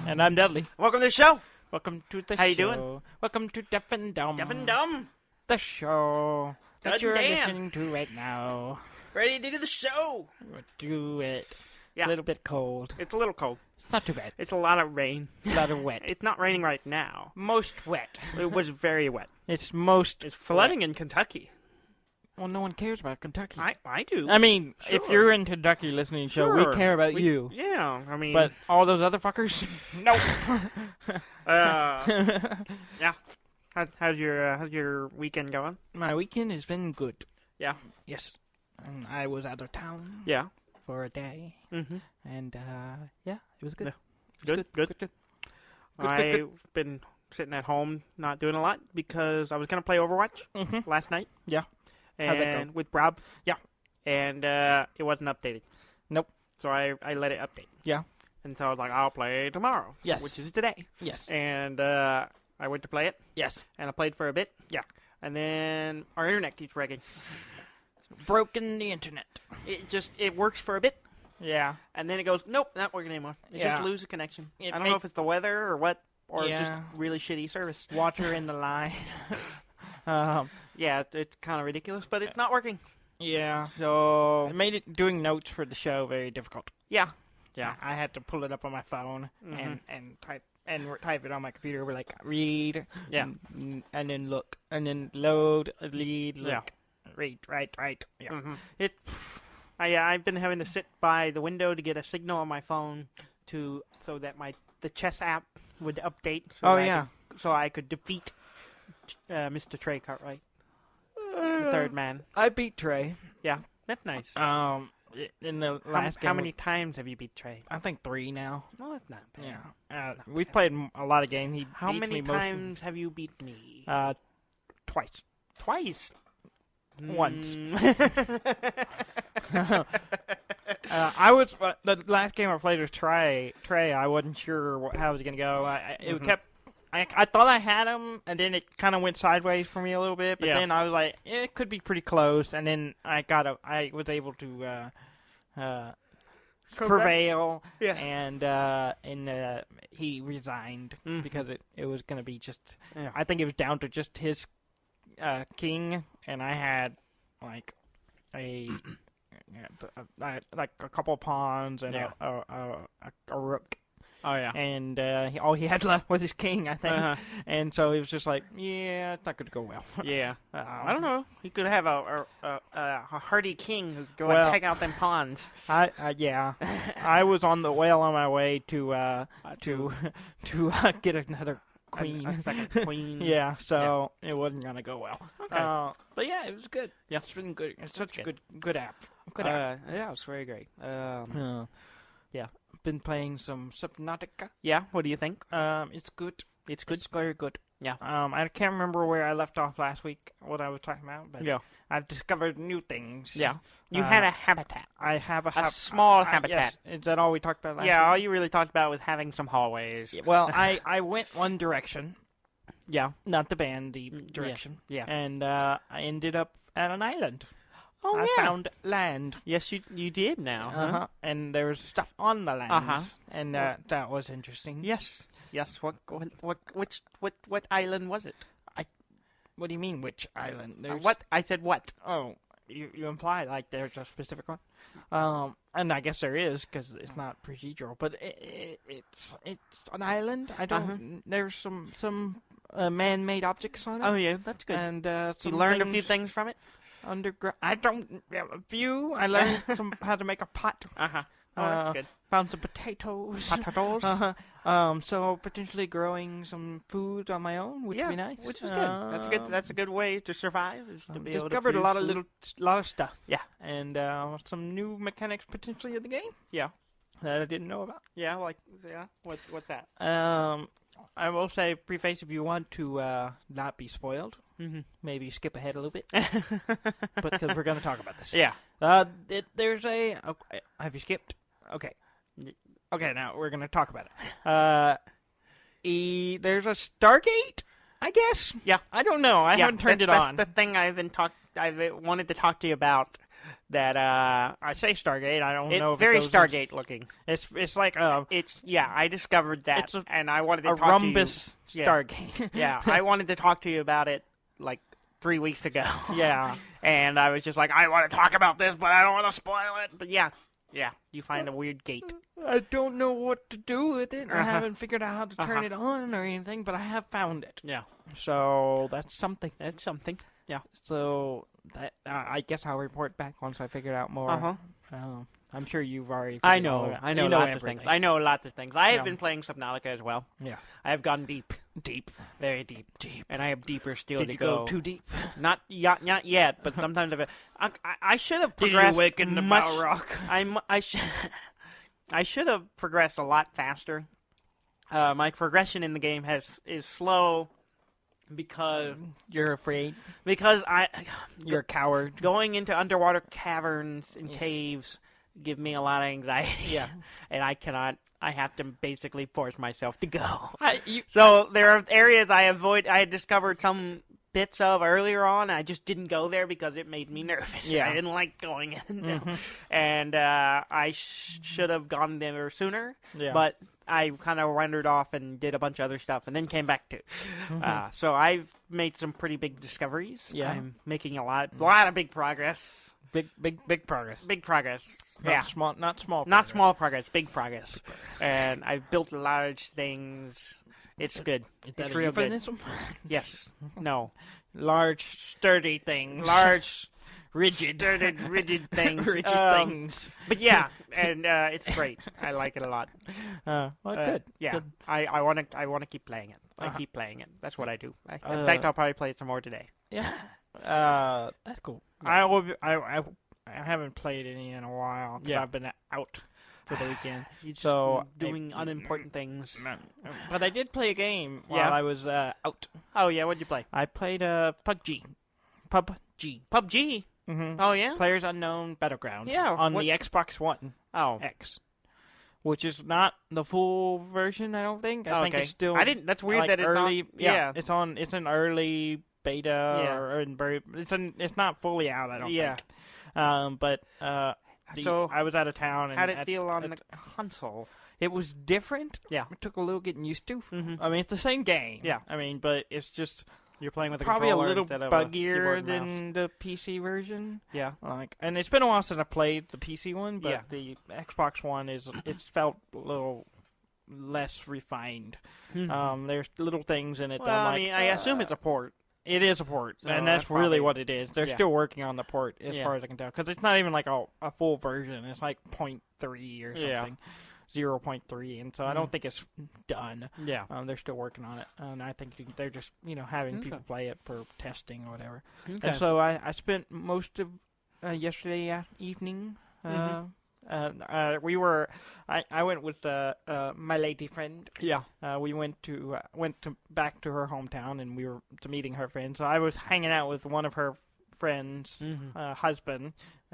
And I'm Dudley. Welcome to the show. Welcome to the show. How you doing? Welcome to Deaf and Dumb. Deaf and Dumb. The show that Dud you're and Dan. listening to right now. Ready to do the show. We'll do it. Yeah. A little bit cold. It's a little cold. It's not too bad. It's a lot of rain. A lot of wet. It's not raining right now. Most wet. It was very wet. It's most It's flooding in Kentucky. Well, no one cares about Kentucky. I do. I mean, if Sure. you're in Kentucky listening to the show, we Sure. care about you. Yeah, I mean... But all those other fuckers? Nope. Yeah. How's your weekend going? My weekend has been good. Yeah. Yes. And I was out of town Yeah. for a day. Mm-hmm. And, yeah, it was good. Yeah. Good. Good. I've been sitting at home not doing a lot because I was going to play Overwatch Mm-hmm. last night. Yeah. And How'd that go? with Rob. Yeah. And it wasn't updated. Nope. So I let it update. Yeah. And so I was like, I'll play tomorrow. Yes. Which is today. Yes. And I went to play it. Yes. And I played for a bit. Yeah. And then our internet keeps wrecking. Broken the internet. It works for a bit. Yeah. And then it goes, nope, not working anymore. It Yeah. just lose a connection. It I don't know if it's the weather or what. Or Yeah. just really shitty service. Water in the line. Yeah, it's kind of ridiculous, but it's not working. Yeah. So, It made it doing notes for the show very difficult. yeah. I had to pull it up on my phone Mhm. and type it on my computer. We're like, read. Yeah. And then look. And then load, lead, look. Yeah. Read, right. Yeah. Mm-hmm. I've been having to sit by the window to get a signal on my phone so that the chess app would update. So I could defeat Mr. Trey Cartwright, the third man. I beat Trey. Yeah, that's nice. In the last game. How many times have you beat Trey? I think 3 now. No, that's not bad. Yeah. We played a lot of games. He How beats many me most- times have you beat me? Twice. Twice. Once. Mm. I was the last game I played was Trey. I wasn't sure how it was gonna go. I thought I had him, and then it kind of went sideways for me a little bit. But Yeah. then I was like, it could be pretty close. And then I was able to prevail. Yeah. And he resigned Mhm. because it was gonna be just. Yeah. I think it was down to just his king, and I had like like a couple of pawns and Yeah. a rook. Oh yeah. And all he had left was his king, I think. Uh-huh. And so it was just like, yeah, it's not going to go well. Yeah. I don't know. You could have a hardy king who go Well- and take out them pawns. Yeah, I was on my way to get another queen. A second queen. Yeah, so it wasn't going to go well. Okay. But yeah, it was good. Yeah. It's been good. It's such a good. good app. Good app. Yeah, it's very great. Yeah, been playing some Subnautica. Yeah. What do you think? It's good. It's good. It's very good. Yeah. I can't remember where I left off last week, what I was talking about, but Yeah. I've discovered new things. Yeah. You had a habitat. I have A small habitat. Yes. Is that all we talked about last Yeah. All week? you really talked about was having some hallways. Well, I went one direction, Yeah. not the band, the direction. Yeah. And I ended up at an island. Oh I yeah. found land. Yes, you did now. Uh-huh. And there was stuff on the land. Uh-huh. And that was interesting. Yes. Yes. What island was it? What do you mean, which island? There's... What? I said what? Oh, you imply like there's a specific one, and I guess there is because it's not procedural, but it's an island. I don't. There's some man-made objects on it. Oh yeah, that's good. And you some learned a few things from it. Underground. I don't. A few. I learned how to make a pot. Uh-huh. Oh, that's good. Found some potatoes. Potatoes. So potentially growing some food on my own, which would be nice. Which is good. That's good. That's a good way to survive. Is to be able to discovered a produce lot food. of lot of stuff. Yeah. And some new mechanics potentially in the game. Yeah. That I didn't know about. Yeah. What's that? I will say, preface, if you want to not be spoiled, Mm-hmm. maybe skip ahead a little bit, because we're going to talk about this. Yeah. There's a. Have you skipped? Okay. Okay, now we're going to talk about it. There's a Stargate, I guess? Yeah. I don't know. I haven't turned it on. That's the thing I've wanted to talk to you about that I say Stargate. I don't know if very it goes Stargate looking. It's like I discovered that, it's and I wanted to a talk rhombus to you. Stargate. Yeah, I wanted to talk to you about it like 3 weeks ago. Yeah, and I was just like, I want to talk about this, but I don't want to spoil it. But yeah, you find a weird gate. I don't know what to do with it. I haven't figured out how to turn it on or anything, but I have found it. Yeah. So that's something. That's something. Yeah. So that I guess I'll report back once I figure out more. I'm sure you've already. I know lots of things. I know lots of things. I have been playing Subnautica as well. Yeah. I have gone deep, very deep, and I have deeper still to go. Go too deep? Not yet, but sometimes I should have progressed. Did you awaken the Balrog? I should have progressed a lot faster. My progression in the game is slow because you're afraid. Because you're a coward. Going into underwater caverns and caves give me a lot of anxiety. Yeah, and I cannot. I have to basically force myself to go. So there are areas I avoid. I had discovered some bits of earlier on. I just didn't go there because it made me nervous. Yeah. I didn't like going in them. And I should have gone there sooner. Yeah. But I kind of wandered off and did a bunch of other stuff and then came back to. So I've made some pretty big discoveries. Yeah. I'm making a lot of big progress. Big progress. Big progress. Not small. Not small. Not small progress. Big progress. And I've built large things. It's good. It's real good. Yes. No. Large, sturdy things. Large, rigid things. Rigid things. But yeah, and it's great. I like it a lot. Well, good. Yeah. Good. I want to keep playing it. I keep playing it. That's what I do. In fact, I'll probably play it some more today. Yeah. That's cool. I haven't played any in a while. Yeah. I've been out for the weekend. So doing unimportant things. But I did play a game while I was out. Oh yeah, what'd you play? I played PUBG. PUBG. Mm-hmm. Oh yeah. Players Unknown Battleground. Yeah. On the Xbox One. Oh. X. Which is not the full version, I don't think. I think it's still. That's weird that it's early. On, yeah. It's an early beta or it's not fully out, I don't think. But so I was out of town. And how'd it feel on the console? It was different. Yeah. It took a little getting used to. Mm-hmm. I mean, it's the same game. Yeah. I mean, but it's just you're playing with a probably a controller little buggier than the PC version. Yeah. And it's been a while since I played the PC one, but the Xbox One it's felt a little less refined. Mm-hmm. There's little things in it. Well, that I'm I assume it's a port. It is a port, so and that's really what it is. They're still working on the port, as far as I can tell, because it's not even like a full version. It's like 0.3 or something, 0.3, and so I don't think it's done. Yeah, they're still working on it, and I think they're just having people play it for testing or whatever. Okay. And so I spent most of yesterday evening. I went with my lady friend. Yeah. We went back to her hometown, and we were meeting her friends. So I was hanging out with one of her friends' husband,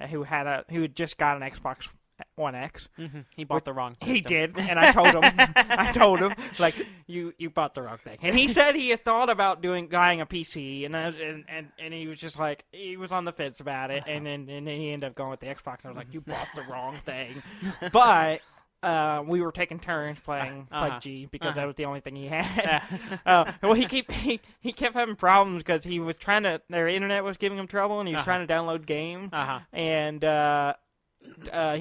who had just got an Xbox One X. Mm-hmm. He bought the wrong system. He did, and I told him, like, you bought the wrong thing. And he said he had thought about buying a PC, and he was just like, he was on the fence about it, and then he ended up going with the Xbox. And I was like, you bought the wrong thing. But we were taking turns playing PUBG because that was the only thing he had. Well, he kept having problems because he was their internet was giving him trouble, and he was trying to download games, and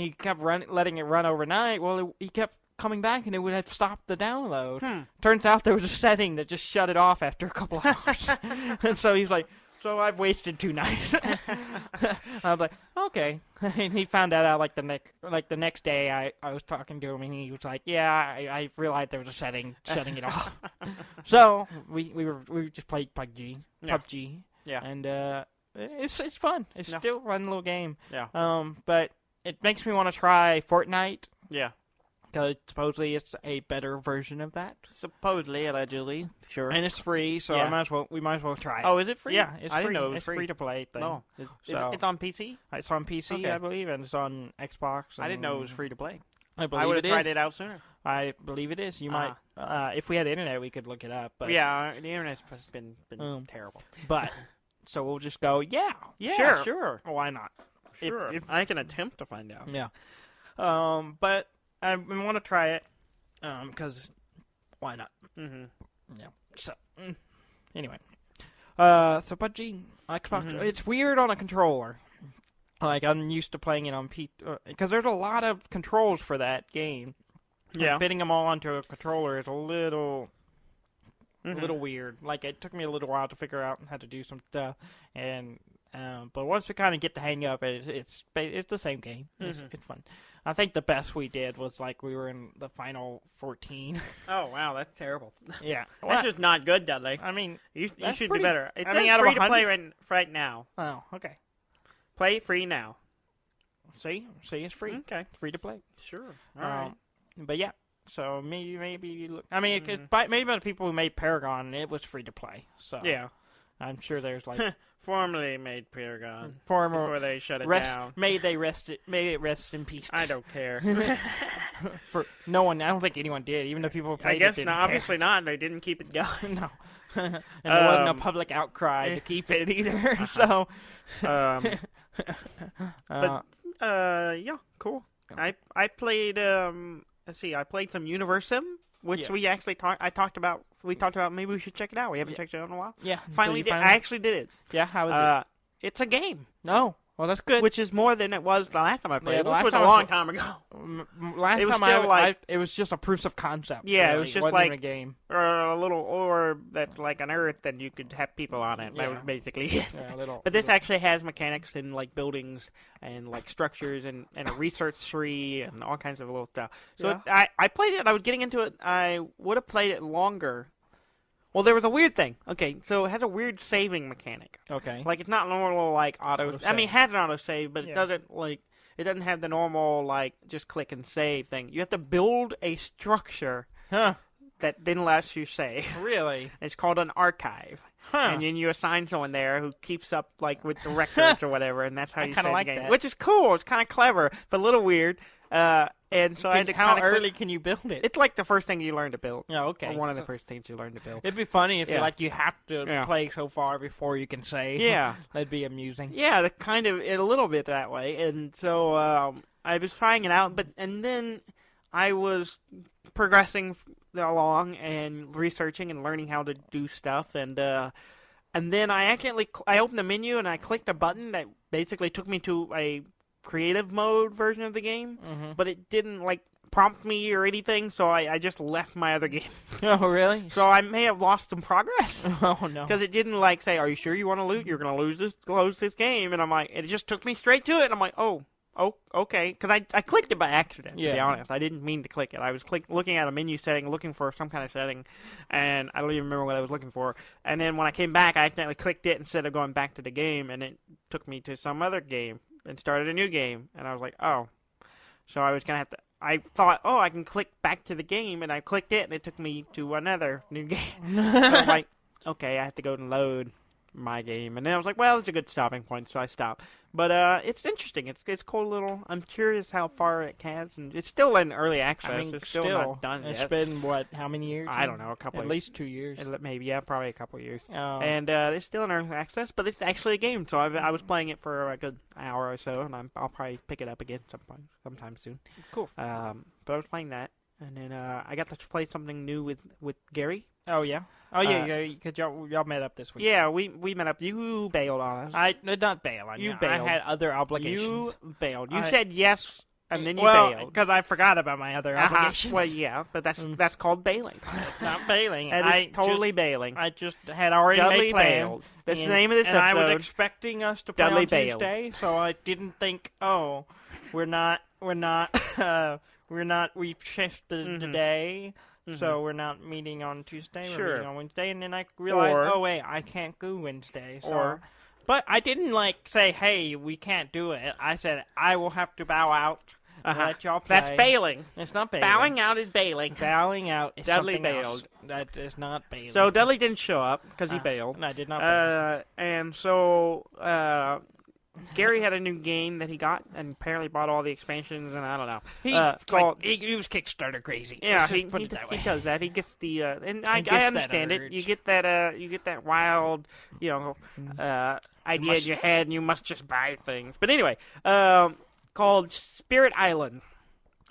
he kept letting it run overnight. Well, he kept coming back, and it would have stopped the download. Turns out there was a setting that just shut it off after a couple hours. And so he's like, so I've wasted 2 nights. I was like, okay. And he found that out like the next day. I was talking to him, and he was like, yeah, I realized there was a setting shutting it off. So we just played PUBG. Yeah. And it's fun. It's still a fun little game. Yeah. But it makes me want to try Fortnite. Yeah. Because supposedly it's a better version of that. Supposedly, allegedly, sure. And it's free, so we might as well try it. Oh, is it free? Yeah, it's I free. didn't know it was it's free. Free to play thing. No, it's on PC. It's on PC, I believe, and it's on Xbox. I didn't know it was free to play. I believe I would it have tried it out sooner. I believe it is. You might, if we had internet, we could look it up. But yeah, the internet's been terrible. But so we'll just go. Yeah, sure. Why not? Sure. I can attempt to find out. Yeah. But I want to try it, because why not? Mm-hmm. Yeah. So, anyway. So PUBG, Xbox, it's weird on a controller. Like, I'm used to playing it on because there's a lot of controls for that game. Yeah. And fitting them all onto a controller is a little weird. Like, it took me a little while to figure out how to do some stuff, and but once we kind of get the hang of it, it's the same game. It's fun. I think the best we did was, like, we were in the final 14. Oh, wow, that's terrible. Yeah. That's just not good, Dudley. I mean, you should do better. It's out free of to play right now. Oh, okay. Play free now. See, it's free. Okay. It's free to play. Sure. All right. But yeah, so maybe look. I mean, maybe by the people who made Paragon, it was free to play. So yeah, I'm sure there's like formerly made Paragon before they shut it down. May it rest in peace. I don't care. For no one, I don't think anyone did. Even the people who played I guess it didn't not. care. Obviously not. They didn't keep it going. No. And there wasn't a public outcry to keep it either. So. But yeah, cool. I played let's see, I played some Universim, which we actually talked about. We talked about maybe we should check it out. We haven't checked it out in a while. Yeah, finally I actually did it. Yeah, how was it? It's a game. No. Well, that's good. Which is more than it was the last time I played, which was a long time ago. Last time it was just a proof of concept. Yeah, really. it was just wasn't like a game. Or a little orb that like an Earth, and you could have people on it. That was basically it. Yeah, but this actually has mechanics and like buildings and like structures and a research tree and all kinds of little stuff. So I played it. I was getting into it. I would have played it longer. Well, there was a weird thing. Okay, so it has a weird saving mechanic. Okay. Like, it's not normal, like, auto... I mean, it has an auto-save, but it doesn't, like... It doesn't have the normal, like, just click and save thing. You have to build a structure that then lets you save. Really? It's called an archive. Huh. And then you assign someone there who keeps up, like, with the records or whatever, and that's how you save like the game. that. Which is cool. It's kind of clever, but a little weird. And so I had to how early can you build it? It's like the first thing you learn to build. Oh, okay. Or one of the first things you learn to build. It'd be funny if you have to play so far before you can save. Yeah. That'd be amusing. Yeah, kind of a little bit that way. And so I was trying it out, and then I was progressing along and researching and learning how to do stuff, and then I opened the menu and I clicked a button that basically took me to a creative mode version of the game, but it didn't like prompt me or anything, so I just left my other game. Oh, really? So I may have lost some progress. Oh, no. Because it didn't like say, "Are you sure you want to lose? You're going to close this game." And I'm like, it just took me straight to it. And I'm like, oh, okay. Because I clicked it by accident, to be honest. I didn't mean to click it. I was looking at a menu setting, looking for some kind of setting, and I don't even remember what I was looking for. And then when I came back, I accidentally clicked it instead of going back to the game, and it took me to some other game and started a new game. And I was like, oh. So I was going to have to... I thought, I can click back to the game, and I clicked it, and it took me to another new game. So I was like, okay, I have to go and load my game. And then I was like, well, it's a good stopping point, so I stopped. But it's interesting. It's cool little... I'm curious how far it has, and it's still in early access. I mean, it's still not done yet. It's been, how many years? I don't know, a couple At least 2 years. Maybe, probably a couple of years. Oh. And it's still in early access, but it's actually a game, so I was playing it for a good hour or so, and I'll probably pick it up again sometime soon. Cool. But I was playing that, and then I got to play something new with Gary. Oh, yeah? Oh, yeah, because y'all met up this week. Yeah, we met up. You bailed on us. I did not bail on you. You bailed. I had other obligations. You bailed. You said yes, and then you bailed. Because I forgot about my other obligations. Well, yeah, but that's called bailing. Not bailing. That is totally bailing. I just had already Dudley made plans. bailed. That's the name of this episode. And I was expecting us to play Dudley on Tuesday, so I didn't think, we've shifted today. So we're not meeting on Tuesday, we're meeting on Wednesday, and then I realized, I can't go Wednesday. So. But I didn't, say, hey, we can't do it. I said, I will have to bow out and let y'all play. That's bailing. It's not bailing. Bowing out is bailing. Bowing out is Dudley something bailed. else. That is not bailing. So Dudley didn't show up because he bailed. I did not bail. And so Gary had a new game that he got, and apparently bought all the expansions, and I don't know. He was Kickstarter crazy. Yeah, he does that. He gets the, and I understand it. You get that wild, idea in your head, and you must just buy things. But anyway, called Spirit Island.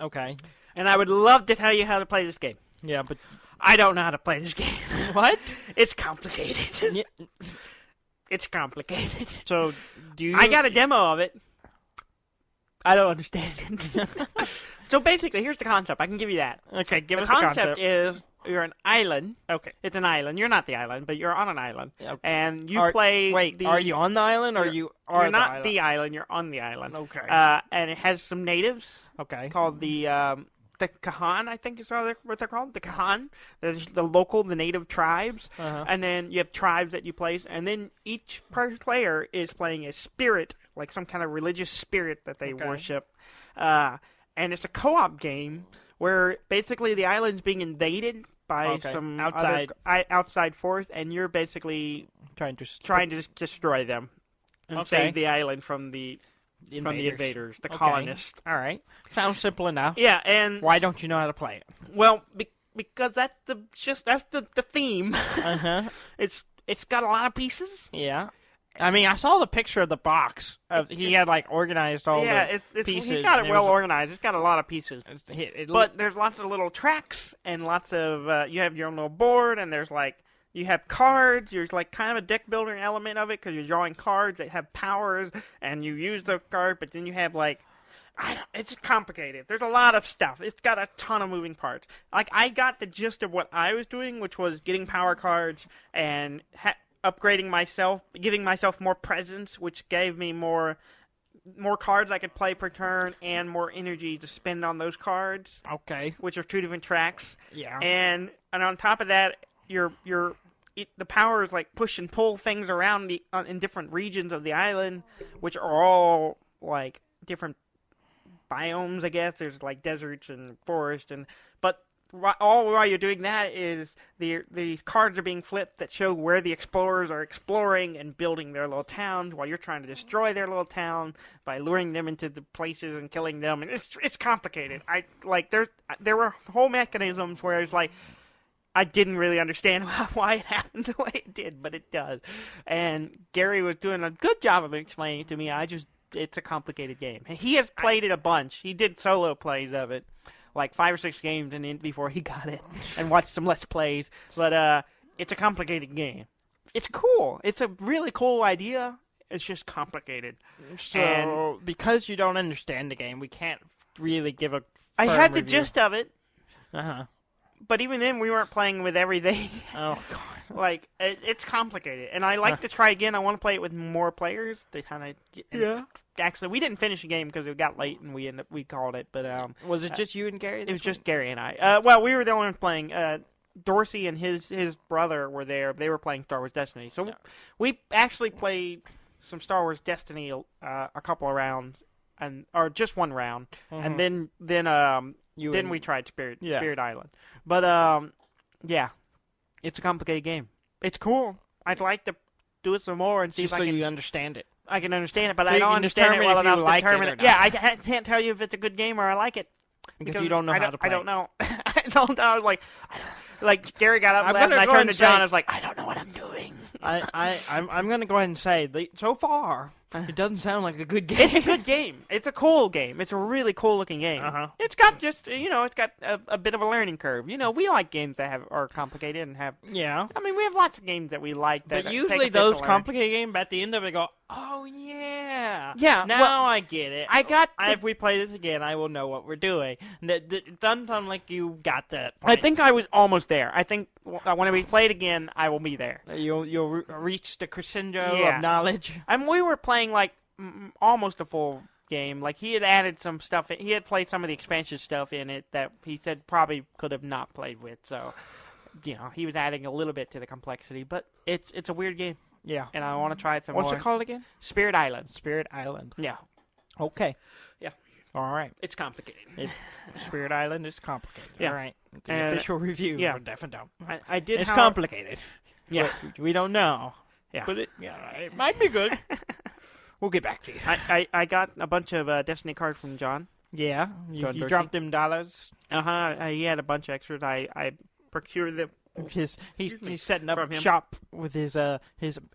Okay. And I would love to tell you how to play this game. Yeah, but I don't know how to play this game. What? It's complicated. Yeah. It's complicated. So, I got a demo of it. I don't understand it. So basically, here's the concept. I can give you that. Okay, give us the the concept. Is you're an island. Okay. It's an island. You're not the island, but you're on an island. Okay. And you play... Wait, are you on the island, or you're the not island? the island, you're on the island. Okay. And it has some natives. Okay. Called the Kahan, I think is what they're called. The Kahan. There's the native tribes. Uh-huh. And then you have tribes that you place. And then each player is playing a spirit, like some kind of religious spirit that they worship. And it's a co-op game where basically the island's being invaded by some outside force, and you're basically trying to just destroy them and save the island from the invaders, the colonists. All right, sounds simple enough. Yeah, and why don't you know how to play it? Well, because that's the theme. Uh-huh. It's got a lot of pieces. Yeah. I mean, I saw the picture of the box. He had, organized all the pieces. He got it well organized. It's got a lot of pieces. But there's lots of little tracks, and lots of, you have your own little board, and there's, you have cards. There's, kind of a deck-building element of it, because you're drawing cards that have powers, and you use the card, but then you have, it's complicated. There's a lot of stuff. It's got a ton of moving parts. I got the gist of what I was doing, which was getting power cards and upgrading myself, giving myself more presence, which gave me more cards I could play per turn, and more energy to spend on those cards. Okay. Which are two different tracks. Yeah. And on top of that, the powers push and pull things around in different regions of the island, which are all different biomes, I guess. There's deserts and forest, but all while you're doing that is the cards are being flipped that show where the explorers are exploring and building their little towns, while you're trying to destroy their little town by luring them into the places and killing them. And it's complicated. There were whole mechanisms where it's I didn't really understand why it happened the way it did, but it does. And Gary was doing a good job of explaining it to me. It's a complicated game. He has played it a bunch. He did solo plays of it. 5 or 6 games before he got it, and watched some Let's Plays. But it's a complicated game. It's cool. It's a really cool idea. It's just complicated. So, because you don't understand the game, we can't really give a I had the review. gist of it. Uh-huh. But even then, we weren't playing with everything. Oh, God. It's complicated. And I like to try again. I want to play it with more players. They kind of... Yeah. Actually, we didn't finish the game because it got late, and we called it. But was it just you and Gary? It was just Gary and I. Well, we were the only ones playing. Dorsey and his brother were there. They were playing Star Wars Destiny. So we actually played some Star Wars Destiny a couple of rounds, or just one round, and then we tried Spirit Island. But yeah, it's a complicated game. It's cool. I'd like to do it some more and see if I can. You understand it. I can understand it, but so I don't understand it well enough to determine it. Yeah, I can't tell you if it's a good game or I like it. Because you don't know how to play. I don't know. I don't know. I was Gary got up and left, and I turned to John. I was I don't know what I'm doing. I'm going to go ahead and say, so far, it doesn't sound like a good game. It's a good game. It's a cool game. It's a really cool-looking game. Uh-huh. It's got it's got a bit of a learning curve. We like games that are complicated and have... Yeah. I mean, we have lots of games that we like that But usually those complicated games, at the end of it, go, oh, yeah. Yeah. Now I get it. If we play this again, I will know what we're doing. It doesn't sound like you got that point. I think I was almost there. I think when we play it again, I will be there. You'll reach the crescendo of knowledge. And we were playing almost a full game. He had added some stuff. He had played some of the expansion stuff in it that he said probably could have not played with. So, he was adding a little bit to the complexity. But it's a weird game. Yeah. And I want to try it some more. What's it called again? Spirit Island. Spirit Island. Yeah. Okay. Yeah. All right. It's complicated. Spirit Island is complicated. Yeah. All right. The official review. Yeah. For Deaf and Dumb. I did. It's complicated. Yeah. We don't know. Yeah. But it might be good. We'll get back to you. I got a bunch of Destiny cards from John. Yeah, you dropped them dollars. He had a bunch of extras. I procured them. He's setting up shop with his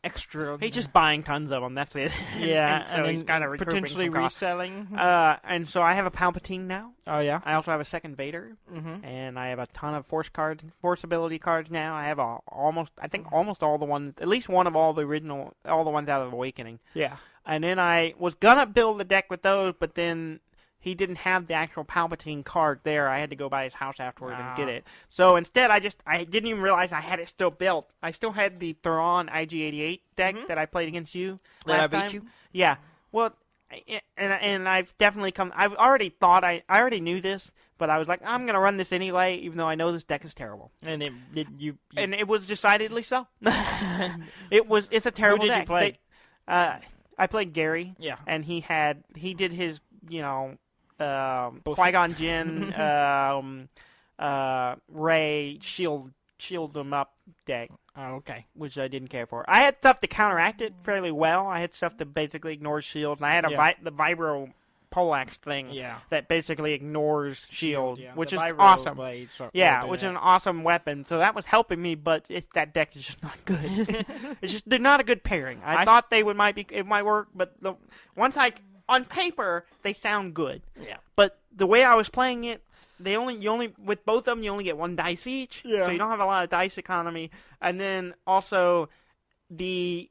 extra. He's just buying tons of them. That's it. Yeah, and so he's kind of potentially reselling. And so I have a Palpatine now. Oh yeah. I also have a second Vader, and I have a ton of Force ability cards now. I have almost all the ones, at least one of all the ones out of Awakening. Yeah. And then I was gonna build the deck with those, but then he didn't have the actual Palpatine card there. I had to go by his house afterward and get it. So instead, I didn't even realize I had it still built. I still had the Thrawn IG-88 deck that I played against you last time. Beat you? Yeah. Well, and I've definitely come. I already knew this, but I was like, I'm gonna run this anyway, even though I know this deck is terrible. And and it was decidedly so. It's a terrible deck. Who did you play? I played Gary. Yeah. And he did his, Qui-Gon Jinn, Rey, shield them up deck. Oh, okay. Which I didn't care for. I had stuff to counteract it fairly well. I had stuff that basically ignores shields, and I had the Vibro Poleaxe thing that basically ignores shield, which is awesome. Which is an awesome weapon. So that was helping me, but that deck is just not good. They're not a good pairing. I thought it might work, but on paper they sound good. Yeah. But the way I was playing it, with both of them you only get one dice each, so you don't have a lot of dice economy. And then also the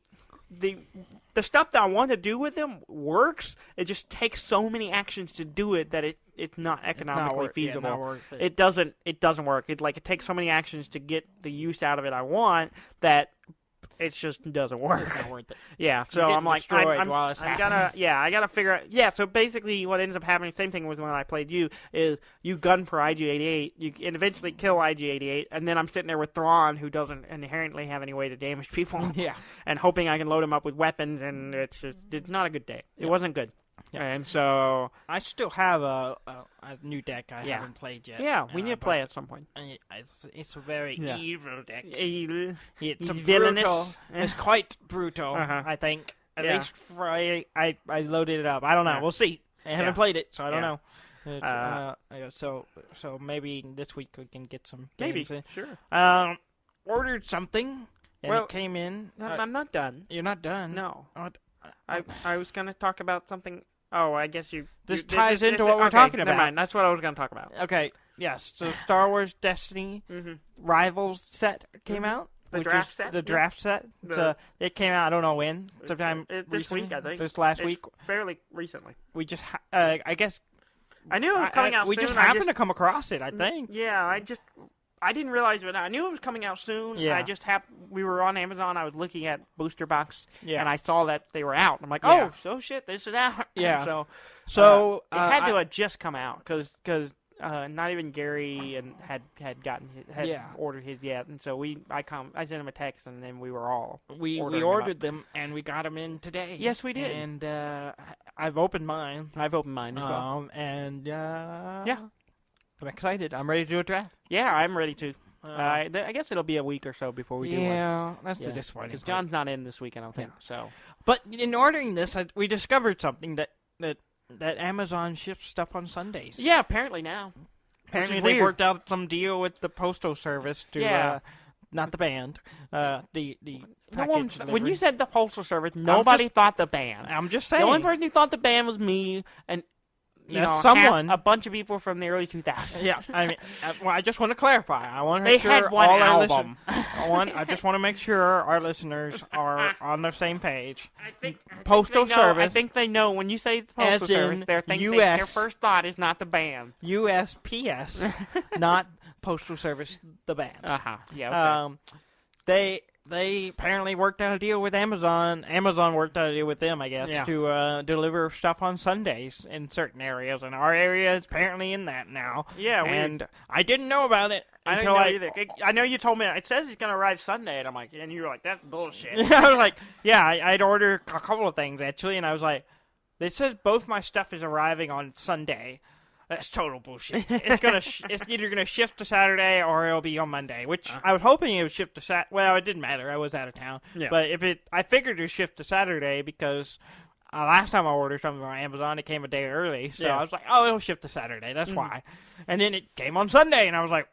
stuff that I want to do with them works. It just takes so many actions to do it that it's not economically feasible. Not worth it. It doesn't work. It takes so many actions to get the use out of it I want that it just doesn't work. It's not worth it. Yeah, so I'm like, I gotta figure out. Yeah, so basically, what ends up happening, same thing with when I played you, is you gun for IG-88, and eventually kill IG-88, and then I'm sitting there with Thrawn, who doesn't inherently have any way to damage people. Yeah, and hoping I can load him up with weapons, and it's not a good day. It wasn't good. Yeah. And so I still have a new deck I haven't played yet. Yeah, we need to play at some point. It's a very evil deck. Evil. It's villainous. Brutal. It's quite brutal, I think. At least for I loaded it up. I don't know. We'll see. I haven't played it, so I don't know. So maybe this week we can get some games in. Sure. Ordered something, and it came in. I'm not done. You're not done? No. I was going to talk about something. Oh, I guess This ties into what we're talking about. Never mind. That's what I was going to talk about. Okay. Yes. So Star Wars Destiny Rivals set came out. The draft set? The draft set. It came out, I don't know when. Sometime this week, I think. This last week. Fairly recently. We just, I guess. I knew it was coming out soon. We just happened to come across it, I think. Yeah, I didn't realize it. I knew it was coming out soon. Yeah. We were on Amazon. I was looking at Booster Box, and I saw that they were out. I'm like, oh shit, this is out. Yeah. So it had to have just come out because not even Gary had ordered his yet, and so I sent him a text, and then we were all we ordered them, and we got them in today. Yes, we did. And I've opened mine. I've opened mine as well. And yeah. I'm excited. I'm ready to do a draft. Yeah, I'm ready to. I guess it'll be a week or so before we do one. Yeah, that's the disappointing because John's not in this week, I don't think. So, but in ordering this, we discovered something that Amazon ships stuff on Sundays. Yeah, apparently now. Apparently they worked out some deal with the Postal Service to not the band. The package. When you said the Postal Service, nobody thought the band. I'm just saying. The only person who thought the band was me and. Someone, a bunch of people from the early 2000s. Yeah, I mean, I just want to clarify. I want to make sure had one album. I just want to make sure our listeners are on the same page. I think Postal Service. I think they know when you say Postal Service, they're thinking their first thought is not the band. USPS, not Postal Service, the band. Yeah. Okay. They apparently worked out a deal with Amazon. Amazon worked out a deal with them, I guess, to deliver stuff on Sundays in certain areas. And our area is apparently in that now. Yeah, and I didn't know about it until I didn't know either. I know you told me it says it's going to arrive Sunday, and I'm like, and you were like, that's bullshit. I was like, I'd ordered a couple of things actually, and I was like, it says both my stuff is arriving on Sunday. That's total bullshit. It's either gonna shift to Saturday or it'll be on Monday. Which I was hoping it would shift to Well, it didn't matter. I was out of town. Yeah. But I figured it would shift to Saturday because last time I ordered something on Amazon, it came a day early. So Yeah. I was like, oh, it'll ship to Saturday. That's why. And then it came on Sunday, and I was like,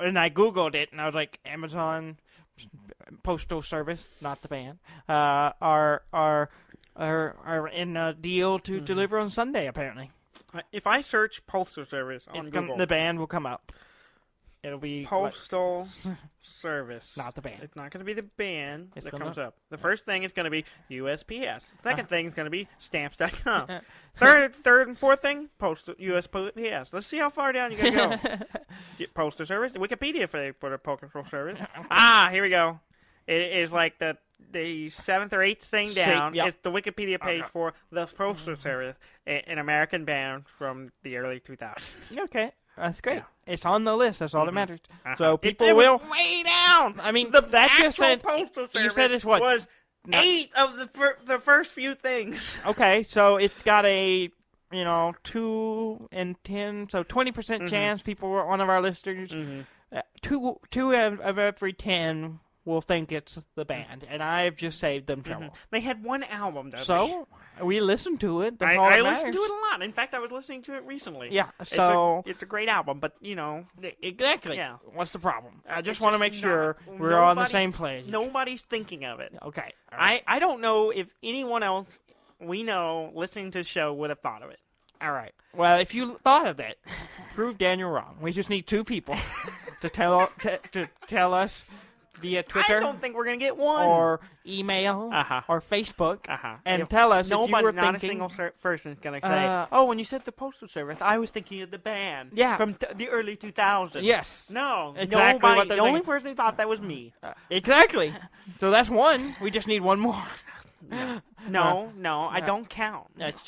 and I Googled it, and I was like, Amazon Postal Service, not the band, are in a deal to deliver on Sunday, apparently. If I search Postal Service on Google, the band will come up. It'll be Postal Service. Not the band. It's not going to be the band that comes not. up. The first thing is going to be USPS. Second thing is going to be Stamps.com. Third and fourth thing, USPS. Let's see how far down you can go. Get Postal Service. Wikipedia for the Postal Service. Here we go. It is like the 7th or 8th thing down. It's the Wikipedia page for the Postal Service, an American band from the early 2000s. Okay. That's great. Yeah. It's on the list. That's all that matters. So it will way down. I mean, the actual Postal Service you said it's what? Was 8 of the first few things. Okay, so it's got a 2 in 10, so 20% chance people were one of our listeners. Two of every 10 will think it's the band, and I've just saved them trouble. They had one album, though. So we listened to it. I listened to it a lot. In fact, I was listening to it recently. Yeah, so it's a great album, but exactly. Yeah. What's the problem? I just want to make sure we're on the same page. Nobody's thinking of it. Okay. Right. I don't know if anyone else we know listening to the show would have thought of it. All right. Well, if you thought of that, prove Daniel wrong. We just need 2 people to tell us via Twitter. I don't think we're going to get one. Or email. Or Facebook. And tell us if you were thinking... Not a single person is going to say, when you said the Postal Service, I was thinking of the band. Yeah. From the early 2000s. Yes. No. Exactly nobody. The only person who thought that was me. Exactly. So that's one. We just need one more. No, I don't count. That's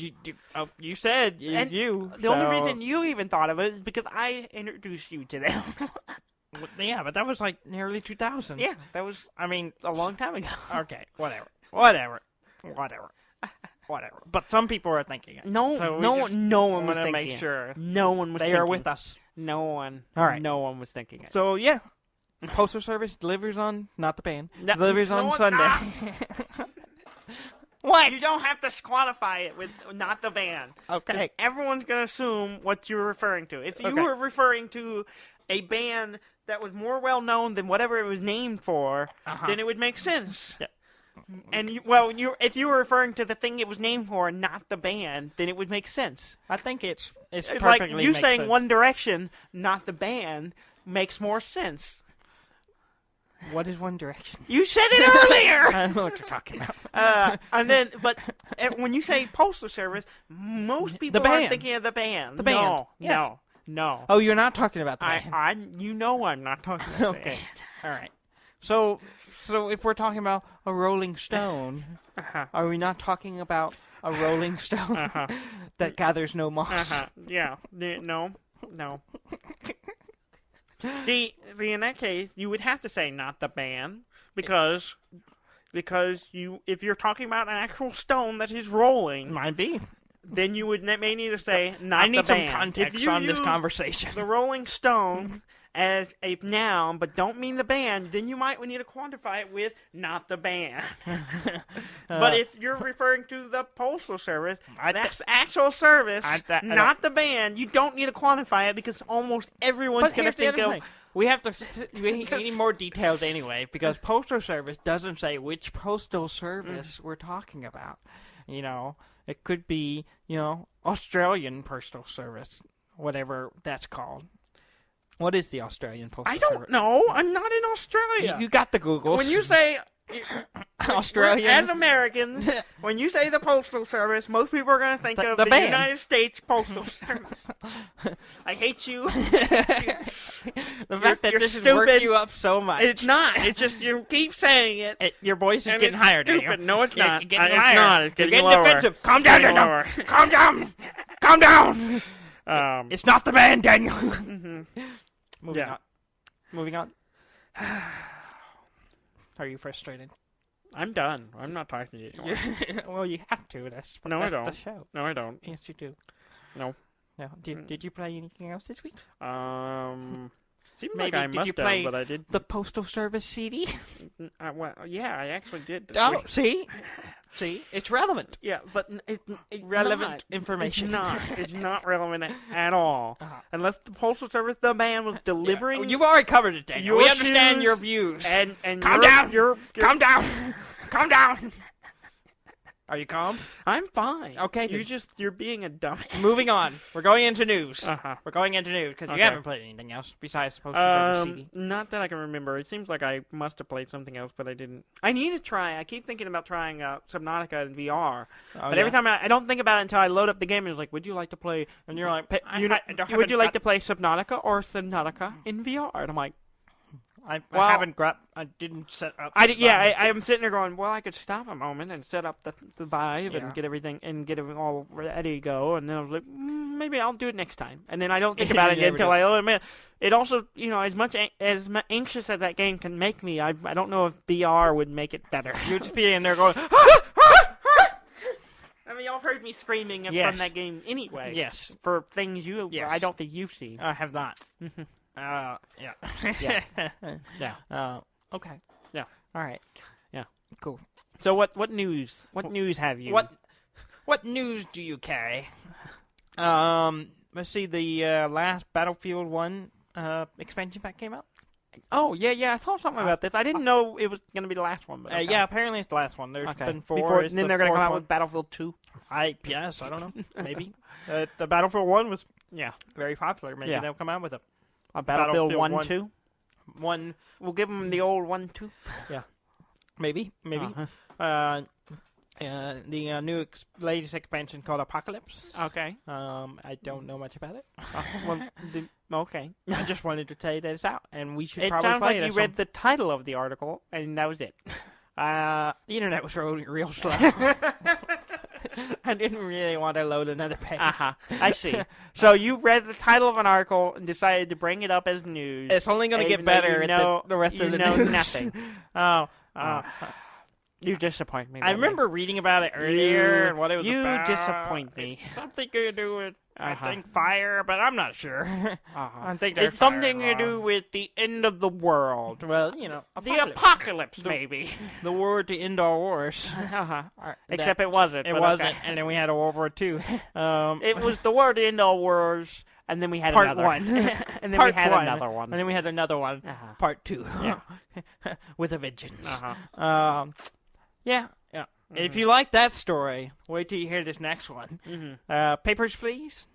you said you. The only reason you even thought of it is because I introduced you to them. Yeah, but that was like in the early 2000s. Yeah, that was, a long time ago. Okay, whatever. But some people are thinking it. No one was thinking make it. Sure no one was they thinking are with us. No one. All right. No one was thinking it. So, yeah. Postal Service delivers on, not the band, delivers on Sunday. What? You don't have to qualify it with not the band. Okay. Everyone's going to assume what you're referring to. If you were referring to a band that was more well-known than whatever it was named for, then it would make sense. Yeah. And, if you were referring to the thing it was named for, not the band, then it would make sense. I think it's perfectly like you makes saying sense. One Direction, not the band, makes more sense. What is One Direction? You said it earlier! I don't know what you're talking about. But when you say Postal Service, most people are thinking of the band. The band. No. Oh, you're not talking about the band. I'm not talking about the band. All right. So if we're talking about a Rolling Stone, are we not talking about a Rolling Stone that gathers no moss? Yeah. No. See, in that case, you would have to say not the band because if you're talking about an actual stone that is rolling, might be. Then you may need to say not the band. I need some context on this conversation. The Rolling Stone as a noun, but don't mean the band, then you might need to quantify it with not the band. But if you're referring to the Postal Service, that's actual service, not the band, you don't need to quantify it because almost everyone's going to think of... We need more details anyway, because Postal Service doesn't say which Postal Service we're talking about. It could be, Australian Postal Service, whatever that's called. What is the Australian Postal Service? I don't know. I'm not in Australia. You got the Googles. When you say Australian, as Americans, when you say the Postal Service, most people are going to think of the United States Postal Service. I hate you. The fact that this has worked you up so much. It's not. It's just you keep saying it. Your voice is getting higher, stupid. No, it's not. It's getting higher. Not. It's getting lower. Defensive. Calm down, Daniel. Calm down. Calm down. It's not the band, Daniel. Moving on. Are you frustrated? I'm done. I'm not talking to you anymore. Well, you have to. That's I don't. The show. No, I don't. Yes, you do. No. Did you play anything else this week? Seems Maybe like I did must you have, play but I did. the Postal Service CD? Well, yeah, I actually did. Oh, see? See? It's relevant. Yeah, but it's Relevant not. information. It's not. It's not relevant at all. Uh-huh. Unless the Postal Service, the man was delivering. Yeah. You've already covered it, Daniel. Your We understand shoes your views. And Calm down. Calm down. Calm down. Are you calm? I'm fine. Okay, You're being a dumbass. Moving on. We're going into news. Uh-huh. We're going into news because Okay. you haven't played anything else besides the Postal Service CD. Not that I can remember. It seems like I must have played something else, but I didn't. I need to try. I keep thinking about trying Subnautica in VR, but every time I don't think about it until I load up the game and it's like, would you like to play? And you're like, would you like to play Subnautica or Subnautica in VR? And I'm like, I didn't set up. I'm sitting there going, well, I could stop a moment and set up the Vive Yeah. and get everything all ready to go, and then I was like, maybe I'll do it next time, and then I don't think about it again until I admit. It also, as much as anxious as that game can make me, I don't know if VR would make it better. You'd just be in there going, I mean, y'all heard me screaming Yes. from that game anyway. Yes. For things Yes. I don't think you've seen. I have not. Yeah. Yeah. Yeah. Okay. Yeah. All right. Yeah. Cool. So what news? What news have you? What news do you carry? Let's see. The last Battlefield 1 expansion pack came out. Oh, yeah. I saw something about this. I didn't know it was going to be the last one. But okay. Yeah, apparently it's the last one. There's been 4. And then they're going to come out with Battlefield 2. I don't know. Maybe. The Battlefield 1 was Yeah. very popular. Maybe they'll come out with A Battlefield 1, 1. 2? One. We'll give them the old 1, 2. Yeah. Maybe. Uh-huh. The latest expansion called Apocalypse. Okay. I don't know much about it. Okay. I just wanted to tell you that it's out, and we should It probably sounds play like it. you read the title of the article, and that was it. The internet was real slow. I didn't really want to load another page. I see. So you read the title of an article and decided to bring it up as news. It's only going to get better at the rest of the news. Nothing. You disappoint me. I remember reading about it earlier and what it was about. You disappoint me. It's something to do with, I think, fire, but I'm not sure. I think it's something to do with the end of the world. Well, the apocalypse, maybe. The war to end all wars. Except it wasn't. It wasn't, and then we had a World War II. It was the war to end all wars, and then we had Part another. 1. And then we had another one. And then we had another one. Part 2. Yeah. With a vengeance. Yeah. Mm-hmm. If you like that story, wait till you hear this next one. Mm-hmm. Papers, Please?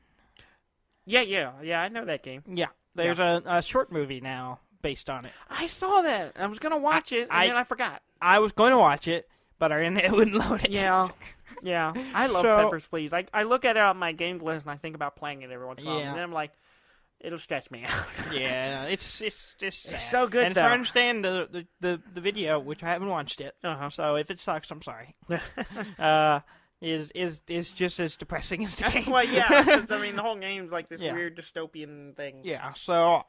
Yeah, I know that game. Yeah. There's a short movie now based on it. I saw that. I was going to watch it, and then I forgot. I was going to watch it, but our internet wouldn't load it. Yeah. I love Papers, Please. I look at it on my game list, and I think about playing it every once in a while, and then I'm like, it'll stress me out. Yeah, it's so good, and though. I understand the video, which I haven't watched yet. So if it sucks, I'm sorry. Is just as depressing as the game. Well, yeah. 'Cause, I mean, the whole game's like this weird dystopian thing. Yeah. So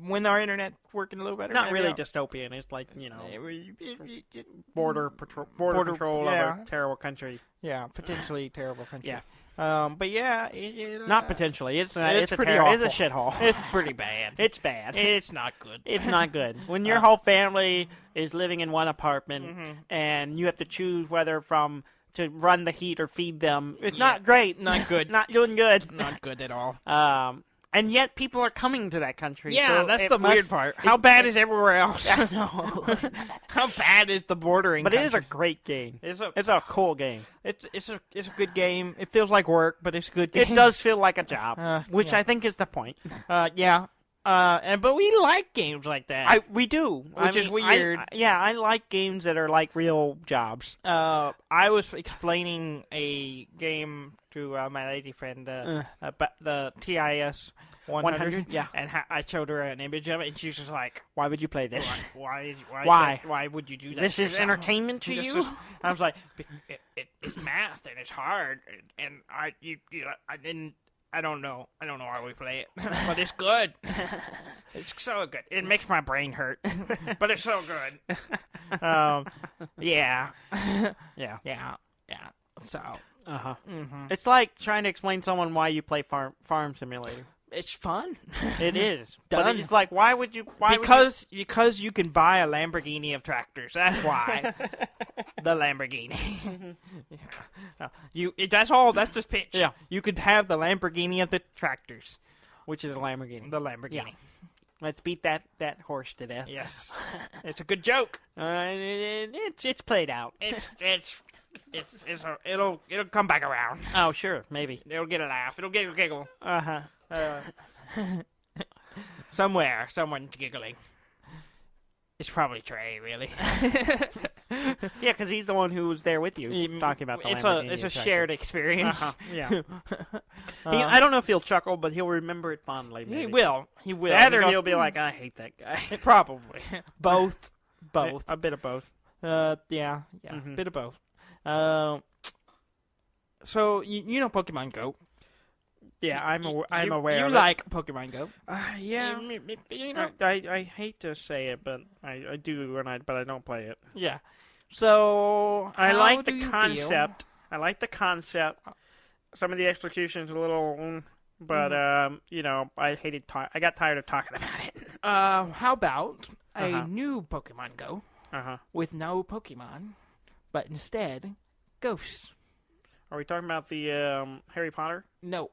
when our internet's working a little better, not really dystopian. It's like border control of a terrible country. Yeah, potentially terrible country. Yeah. But yeah, not potentially. It's pretty awful. It's a shithole. It's pretty bad. It's bad. It's not good. It's not good. When your whole family is living in one apartment and you have to choose whether to run the heat or feed them, it's not great. Not good. Not doing good. Not good at all. And yet people are coming to that country. Yeah, so that's the weird part. How bad is everywhere else? I know. How bad is the bordering? But country? it is a great game. It's a cool game. It's a good game. It feels like work, but it's a good game. It does feel like a job, which I think is the point. But we like games like that. We do, which is weird. I like games that are like real jobs. I was explaining a game to my lady friend, the TIS 100. Yeah, and I showed her an image of it, and she was just like, "Why would you play this? Why would you do that? This is entertainment to you?" I was like, "It's math and it's hard, and I don't know why we play it, but it's good. It's so good. It makes my brain hurt, but it's so good." Yeah. So. It's like trying to explain to someone why you play Farm Simulator. It's fun. It is. But Done. it's like, why would you? Because you can buy a Lamborghini of tractors. That's why. The Lamborghini. That's all. That's the pitch. Yeah. You could have the Lamborghini of the tractors. Which is a Lamborghini. The Lamborghini. Yeah. Let's beat that horse to death. Yes. It's a good joke. It's played out. It'll come back around. Oh, sure, maybe. It'll get a laugh. It'll get a giggle. Uh-huh. Someone's giggling. It's probably Trey, really. Yeah, because he's the one who was there with you talking about the Lamborghini. It's a shared experience. Yeah. I don't know if he'll chuckle, but he'll remember it fondly. Maybe. He will. That or he'll be like, I hate that guy. Probably. Both. A bit of both. Yeah. Mm-hmm. Bit of both. So you know Pokemon Go. Yeah, I'm aware. You of like Pokemon Go? Yeah. You know. I hate to say it, but I do, but I don't play it. Yeah. So I how like do the you concept. feel? I like the concept. Some of the execution's a little, but I got tired of talking about it. How about a new Pokemon Go with no Pokemon, but instead ghosts? Are we talking about the Harry Potter? No.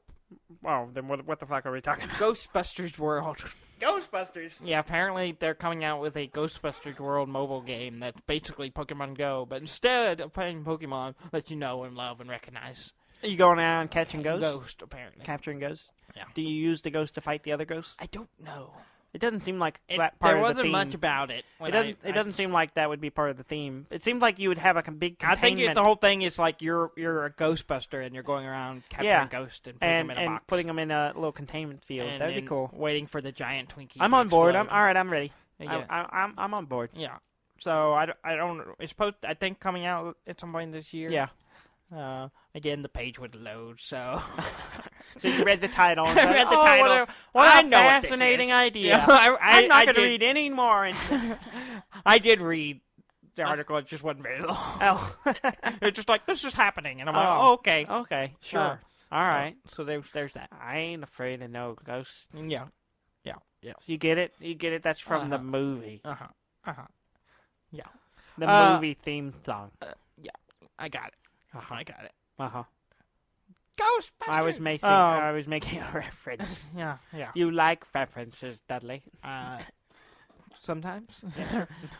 Oh, then what the fuck are we talking about? Ghostbusters World. Ghostbusters? Yeah, apparently they're coming out with a Ghostbusters World mobile game that's basically Pokemon Go, but instead of playing Pokemon that you know and love and recognize. Are you going out and catching ghosts? Ghost, apparently. Capturing ghosts? Yeah. Do you use the ghost to fight the other ghosts? I don't know. It doesn't seem like that part there of the wasn't theme. much about it. It doesn't seem like that would be part of the theme. It seems like you would have a big containment. I think the whole thing is like you're a Ghostbuster and you're going around capturing ghosts and putting them in a box. Putting them in a little containment field. That'd be cool. Waiting for the giant Twinkie. I'm on board. All right. I'm ready. Yeah. I'm on board. Yeah. So I don't. It's supposed. I think coming out at some point this year. Yeah. Again, the page would load. So. So you read the title. And I read the title. What a fascinating idea. Yeah, I'm not going to read any more. I did read the article. It just wasn't very long. Oh. It's just like, this is happening. And I'm like, oh, okay. Okay, sure. All right. So there's that. I ain't afraid of no ghosts. Yeah. You get it? That's from the movie. Yeah. The movie theme song. Yeah. I got it. I got it. Ghostbusters. I was making a reference. Yeah. You like references, Dudley? Sometimes.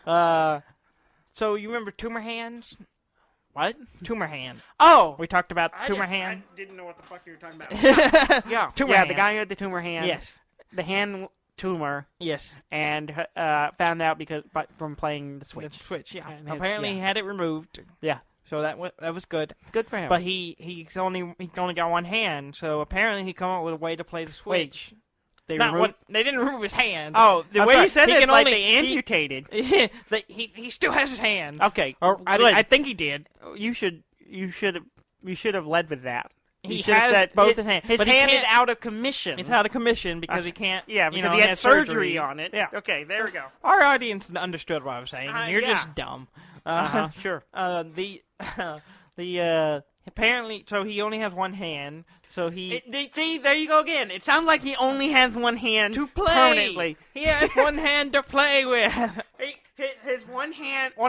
So you remember Tumor Hands? What? Tumor Hand. Oh, We talked about Tumor Hand. I didn't know what the fuck you were talking about. Yeah. The guy who had the tumor hand. Yes. The hand tumor. Yes. And found out from playing the Switch. The Switch. Yeah. And Apparently he had it removed. Yeah. So that was good. Good for him. But he only got one hand. So apparently he come up with a way to play the Switch. They didn't remove his hand. Oh, the way you said he it, like they amputated. He still has his hand. Okay. Or I think he did. You should have led with that. He has both his hands. His hand is out of commission. It's out of commission because he can't. Yeah, because he had surgery on it. Yeah. Okay, there we go. Our audience understood what I was saying. You're just dumb. Sure. Apparently, so he only has one hand. So he see, there you go again. It sounds like he only has one hand to play. Permanently. He has one hand to play with. His one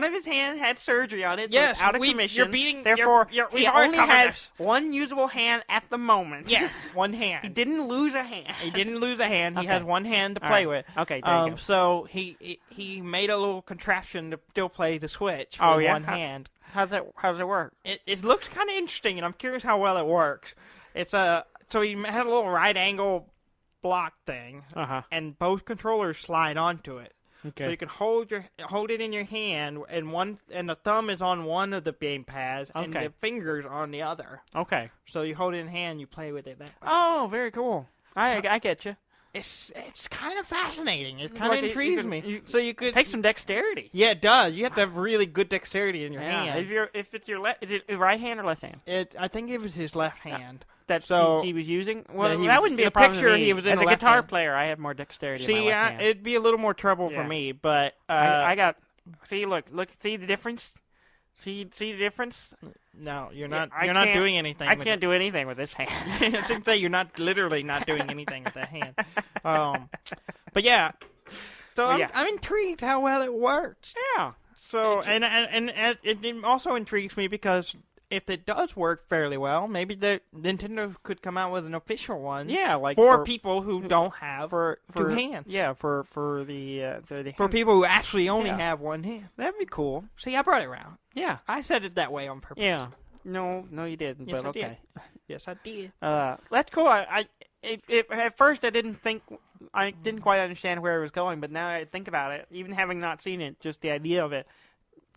of his hands had surgery on it. Yes, so out of commission. You're beating. Therefore, we he only has one usable hand at the moment. Yes, one hand. He didn't lose a hand. He didn't lose a hand. He Okay. has one hand to play with. Okay, there you go. So he made a little contraption to still play the Switch with one hand. How does it work? It looks kind of interesting, and I'm curious how well it works. So he had a little right angle block thing, and both controllers slide onto it. Okay. So you can hold it in your hand, and the thumb is on one of the game pads, and the fingers on the other. Okay. So you hold it in hand, you play with it that way. Oh, very cool. I get you. It's kind of fascinating. It kind of intrigues me. So you could take some dexterity. Yeah, it does. You have to have really good dexterity in your hand. If it's your is it right hand or left hand? I think it was his left hand. That he was using. Well, that that wouldn't be a problem picture. to me. He was in as a left guitar hand. player, I have more dexterity. See, in my left hand. it'd be a little more trouble for me, but I got. See, look, see the difference. See the difference. No, you're not. You're not doing anything. I can't do anything with this hand. I was going to say you're not literally not doing anything with that hand. But yeah. So I'm intrigued how well it works. Yeah. So and it also intrigues me because if it does work fairly well, maybe the Nintendo could come out with an official one. Yeah, like for people who don't have two hands. Yeah, for people who actually only have one hand. That'd be cool. See, I brought it around. Yeah, I said it that way on purpose. Yeah. No, you didn't. Yes, but okay. I did. Yes, I did. That's cool. At first I didn't quite understand where it was going, but now I think about it, even having not seen it, just the idea of it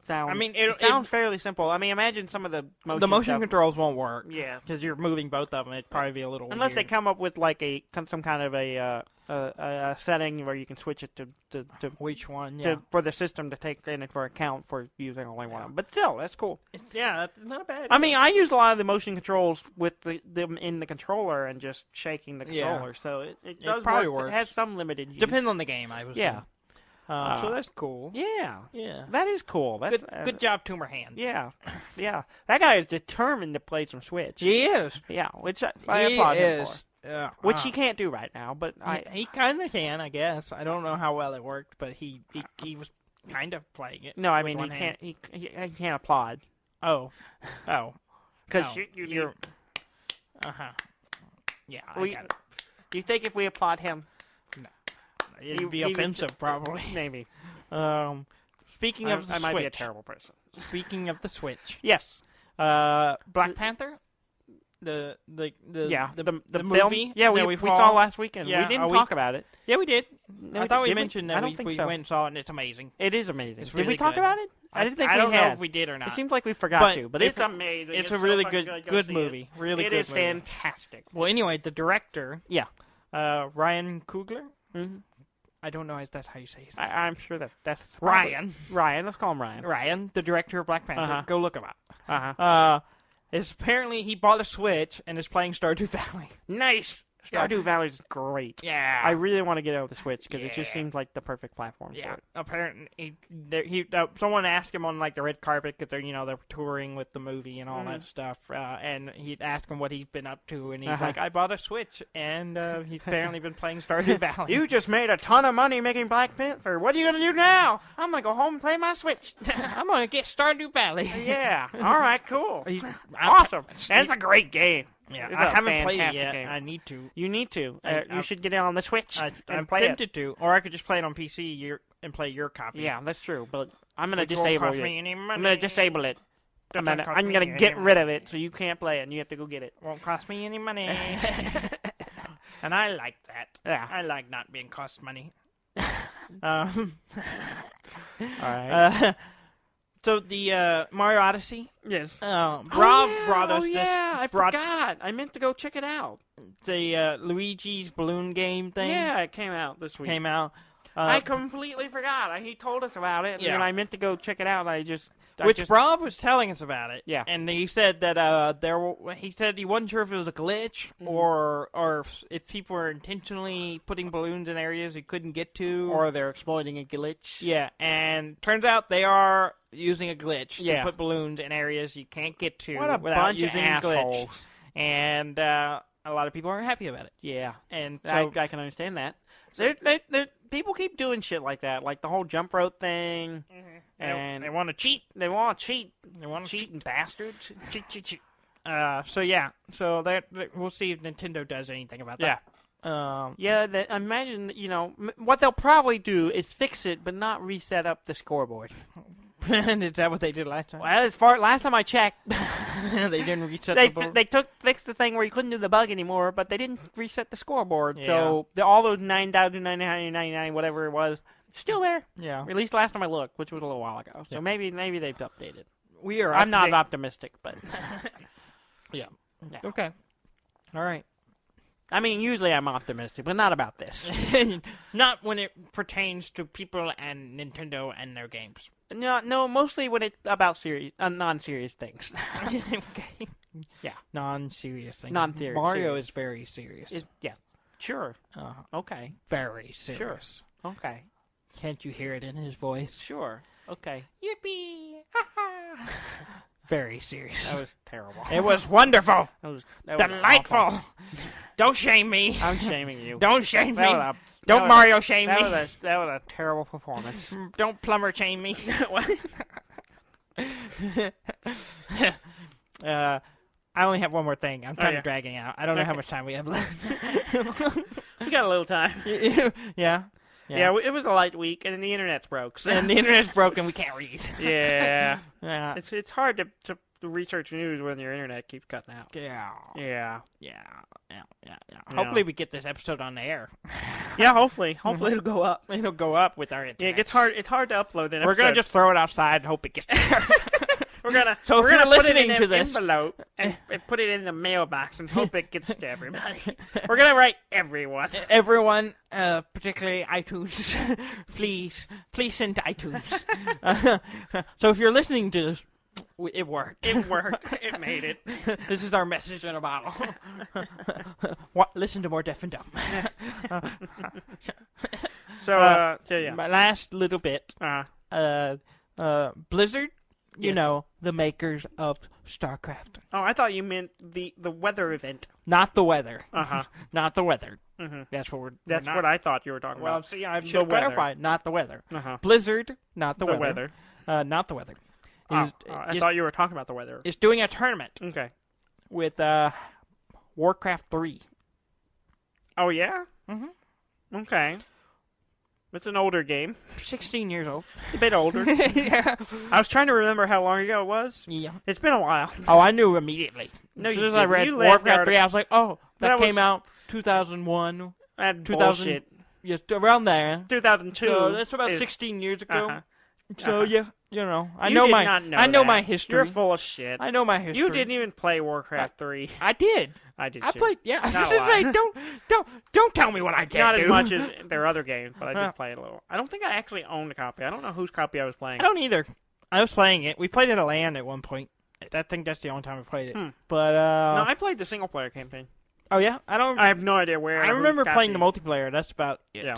sounds. I mean, it sounds fairly simple. I mean, imagine some of the motion controls won't work. Yeah, because you're moving both of them. It'd probably be a little unless weird. They come up with like some kind of a setting where you can switch it to which one, yeah. for the system to take in for account for using only one. But still, that's cool. That's not bad. I mean, I use a lot of the motion controls with them in the controller and just shaking the controller, so it does probably work. works. It has some limited use. Depends on the game, I would say. Yeah. So that's cool. Yeah. Yeah. That is cool. That's, good job, Tumor Hand. Yeah. Yeah. That guy is determined to play some Switch. He is. Yeah, which I applaud him for. Yeah. Which he can't do right now, but he kind of can, I guess. I don't know how well it worked, but he was kind of playing it. No, I mean he can't applaud. Oh, because you're. Yeah, I got it. Do you think if we applaud him, no, it'd be offensive, probably. Maybe. Speaking of the Switch, might be a terrible person. Speaking of the Switch, yes, Black Panther. The movie. Yeah, we saw last weekend. Yeah, we didn't talk about it. Yeah, we did. No, I thought we mentioned that we so. went and saw it, and it's amazing. It is amazing. It's really did we talk good. about it? I didn't think I we don't had. know if we did or not. It seems like we forgot to, but it's amazing. It's a really good movie. Really good. It is movie. fantastic. Well, anyway, the director, Ryan Coogler. Mm-hmm. I don't know if that's how you say it. I'm sure that's Ryan. Ryan, let's call him Ryan. Ryan, the director of Black Panther. Uh-huh. Go look him up. Is apparently he bought a Switch and is playing Stardew Valley. Nice. Stardew Valley is great. Yeah. I really want to get out of the Switch because it just seems like the perfect platform for it. Apparently, someone asked him on like the red carpet because they're touring with the movie and all that stuff, and he'd ask him what he's been up to, and he's like, "I bought a Switch," and he's apparently been playing Stardew Valley. You just made a ton of money making Black Panther. What are you gonna do now? I'm gonna go home and play my Switch. I'm gonna get Stardew Valley. Yeah. All right. Cool. Awesome. That's a great game. Yeah, I haven't played it yet. Game. I need to. You need to. You should get it on the Switch and play tempted to, or I could just play it on PC and play your copy. Yeah, that's true. But I'm gonna disable it. I'm gonna disable it. I'm gonna get rid of it, so you can't play it, and you have to go get it. Won't cost me any money. And I like that. Yeah, I like not being cost money. All right. So the Mario Odyssey, yes. brought us this. Yeah, I forgot. I meant to go check it out. The Luigi's balloon game thing. Yeah, it came out this week. I completely forgot. He told us about it, and I meant to go check it out. Rob was telling us about it. Yeah, and he said that he said he wasn't sure if it was a glitch or if people were intentionally putting balloons in areas he couldn't get to, or they're exploiting a glitch. Yeah, and turns out they are using a glitch to put balloons in areas you can't get to without bunch using of assholes. a glitch. And a lot of people aren't happy about it. Yeah, and so I can understand that. People keep doing shit like that, like the whole jump rope thing. Mm-hmm. And they want to cheat. They want to cheat. They want to cheating bastards. Cheat. So we'll see if Nintendo does anything about that. I imagine, what they'll probably do is fix it, but not reset up the scoreboard. Is that what they did last time? Well, last time I checked, they didn't reset the board. They fixed the thing where you couldn't do the bug anymore, but they didn't reset the scoreboard. Yeah. So all those 9,999, whatever it was, still there. Yeah. At least last time I looked, which was a little while ago. So maybe they've updated. I'm not optimistic, but yeah. Okay. All right. I mean, usually I'm optimistic, but not about this. Not when it pertains to people and Nintendo and their games. No, mostly when it's about non-serious things. Okay. Yeah. Non-serious things. Non-serious. Mario is very serious. Yeah. Sure. Okay. Very serious. Sure. Okay. Can't you hear it in his voice? Sure. Okay. Yippee! very serious. That was terrible. It was wonderful. That was Delightful. awful. Don't shame me. I'm shaming you. Don't shame me. That Don't was Mario shame that me. Was that was a terrible performance. Don't plumber shame me. What? I only have one more thing. I'm kind of yeah. dragging out. I don't know how much time we have left. We got a little time. Yeah. Yeah, it was a light week, and then the internet's broke. So. And the internet's broken. We can't read. Yeah. Yeah. It's hard to research news when your internet keeps cutting out. Yeah. Hopefully we get this episode on the air. Yeah, hopefully it'll go up. It'll go up with our internet. Yeah, it gets hard. It's hard to upload an episode. We're gonna just throw it outside and hope it gets there. We're gonna put it in an envelope and put it in the mailbox and hope it gets to everybody. We're gonna write everyone. Everyone, particularly iTunes, please send to iTunes. So if you're listening to this, it worked. It worked. It made it. This is our message in a bottle. Listen to more Deaf and Dumb. So yeah. My last little bit. Blizzard. You Yes. know, the makers of StarCraft. Oh, I thought you meant the weather event. Not the weather. Uh-huh. Not the weather. Mm-hmm. That's what That's what I thought you were talking Well, about. see, I The should weather. clarify. Not the weather. Uh-huh. Blizzard, not the The weather. weather. Not the weather. I thought you were talking about the weather. Is doing a tournament Okay. with Warcraft 3. Oh, yeah? Mm-hmm. Okay. It's an older game. 16 years old. A bit older. Yeah. I was trying to remember how long ago it was. Yeah. It's been a while. Oh, I knew immediately. No, as you soon as I didn't. read You read Warcraft the 3, I was like, oh, that was- came out 2001. That 2000. bullshit. Yes, around there. 2002. So that's about is- 16 years ago. Uh-huh. So Uh-huh. yeah, you know, I You know did my not know I know that. my history. You're full of shit. I know my history. You didn't even play Warcraft 3. I did. I did I too. played. Yeah. Not I a was gonna say, lot. don't tell me what I can't Not do. as much as their other games, but I Yeah. did play it a little. I don't think I actually owned a copy. I don't know whose copy I was playing. I don't either. I was playing it. We played it at LAN at one point. I think that's the only time we played it. But No, I played the single player campaign. oh yeah, I don't. I have no idea where. I whose remember playing the copy. multiplayer. That's about it. Yeah.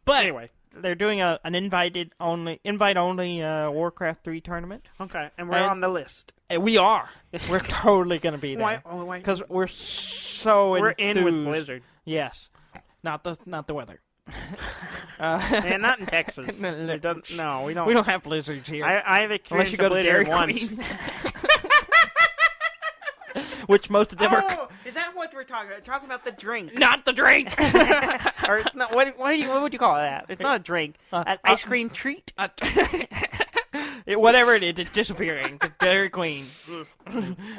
But Anyway. they're doing an invite only Warcraft 3 tournament. Okay, and we're And- on the list. We are. We're totally gonna be Why? there Oh, why? because we're so We're in with enthused. Blizzard. Yes, not the weather. Man, not in Texas. No, It doesn't- no, we don't. We don't have blizzards here. I have Unless experienced you go a to blizzard Dairy once. Queen. Which most of them are Oh, is that what we're talking about? Talking about the drink. not the drink. Or no, what would you call that? It's not a drink. An ice cream treat. Whatever it is, it's disappearing. Dairy Queen.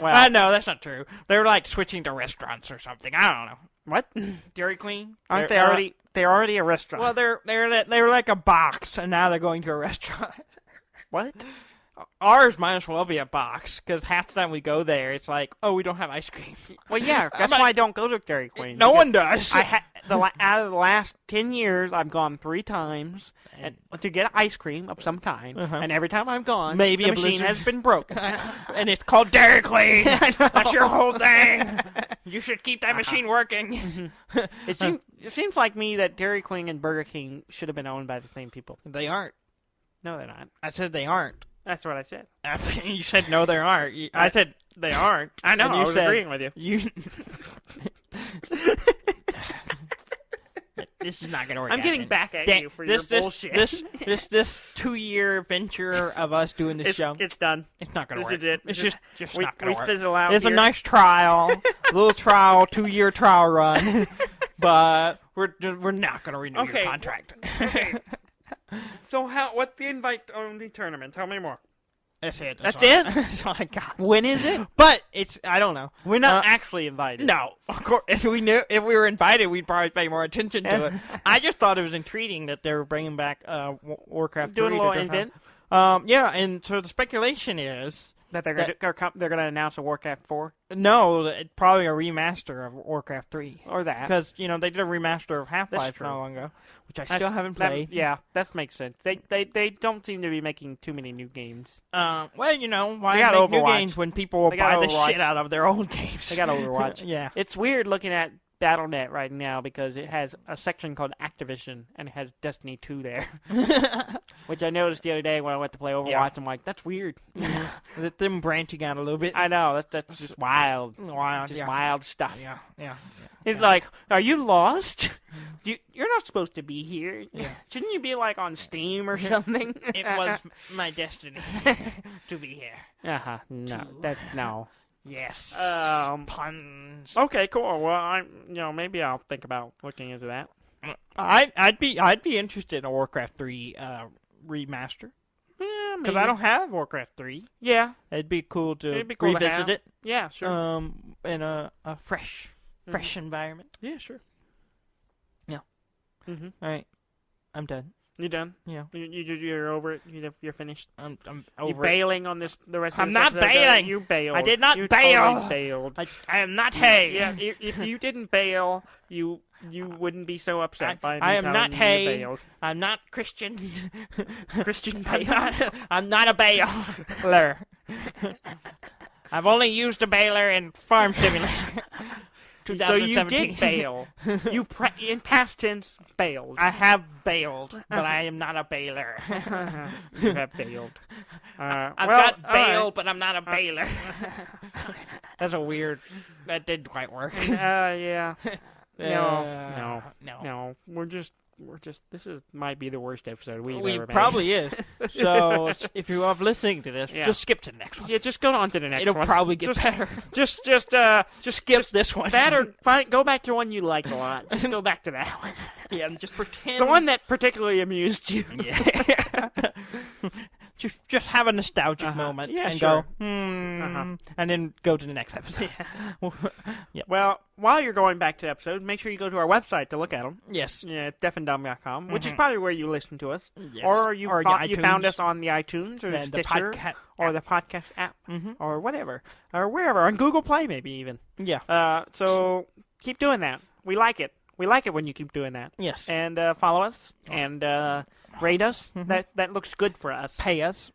Well, No, that's not true. They're like switching to restaurants or something. I don't know. what? Dairy Queen? Aren't they They're- already? They're already a restaurant. Well, they're like a box, and now they're going to a restaurant. what? Ours might as well be a box, because half the time we go there, it's like, oh, we don't have ice cream. Well, yeah. That's why I don't go to Dairy Queen. No one does. Out of the last 10 years, I've gone 3 times to get ice cream of some kind, and every time I've gone, Maybe the a machine Blizzard. has been broken. And it's called Dairy Queen. That's your whole thing. You should keep that machine working. It seems like me that Dairy Queen and Burger King should have been owned by the same people. They aren't. No, they're not. I said they aren't. That's what I said. You said no, they aren't. I said they aren't. I know. And I you was said, agreeing with you. This is not going to work. I'm out, getting man. back at Dan, you for your bullshit. This 2-year venture of us doing this show. It's done. It's not going to This work. is it. It's just we, not going we to work. fizzle out. It's here. a nice trial, little trial, 2-year trial run, but we're not going to renew your contract. Okay. So what's the invite-only tournament? Tell me more. That's it. That's all. it? That's all I got. When is it? But I don't know. We're not actually invited. No, of course. If we were invited, we'd probably pay more attention to it. I just thought it was intriguing that they were bringing back Warcraft 3. Doing a little invent. Yeah, and so the speculation is That they're going to announce a Warcraft 4? no, it's probably a remaster of Warcraft 3. Or that. Because, they did a remaster of Half-Life true. not long ago, which I still haven't played. That makes sense. They don't seem to be making too many new games. Well, why They got make new Overwatch. games when people will They got buy the Overwatch. shit out of their old games? They got Overwatch. Yeah. It's weird looking at Battle.net right now because it has a section called Activision, and it has Destiny 2 there. Which I noticed the other day when I went to play Overwatch. Yeah. I'm like, that's weird. Them branching out a little bit. I know. That's just wild. Just wild stuff. Yeah. It's like, are you lost? You're not supposed to be here. Yeah. Shouldn't you be, like, on Steam or something? It was my destiny to be here. No. Yes. Puns. Okay, cool. Well, maybe I'll think about looking into that. I'd be interested in a Warcraft 3 remaster. Yeah, because I don't have Warcraft 3. Yeah, it'd be cool to revisit it. Yeah, sure. In a fresh environment. Yeah, sure. Yeah. Mm-hmm. All right, I'm done. You done? Yeah. You're over it. You're finished. I'm over. You're bailing on this. The rest. I'm not bailing. You bailed. I did not you bail. Totally bailed. I am not hay. Yeah. If you didn't bail, you wouldn't be so upset by me. I am not hay. Bailed. I'm not Christian. Christian. I'm not a bailer. I've only used a bailer in Farm Simulator. So you did bail. You in past tense bailed. I have bailed, but I am not a bailer. You have bailed. I've got bailed, but I'm not a bailer. That's a weird. That didn't quite work. Yeah. No. We're just. This might be the worst episode we've ever made. Probably is. So if you are listening to this, just skip to the next one. Yeah, just go on to the next one. It'll probably get better. Just skip this one. That or go back to one you liked a lot. Just go back to that one. Yeah, and just pretend the one that particularly amused you. Yeah. Just have a nostalgic moment and go, and then go to the next episode. Yeah. Well, while you're going back to the episode, make sure you go to our website to look at them. Yes. Yeah, deafanddumb.com, which is probably where you listen to us. Yes. Or you found us on the iTunes or the Stitcher or the podcast app or whatever. Or wherever. On Google Play maybe even. Yeah. So keep doing that. We like it. We like it when you keep doing that. Yes. And follow us and rate us. That looks good for us. Pay us.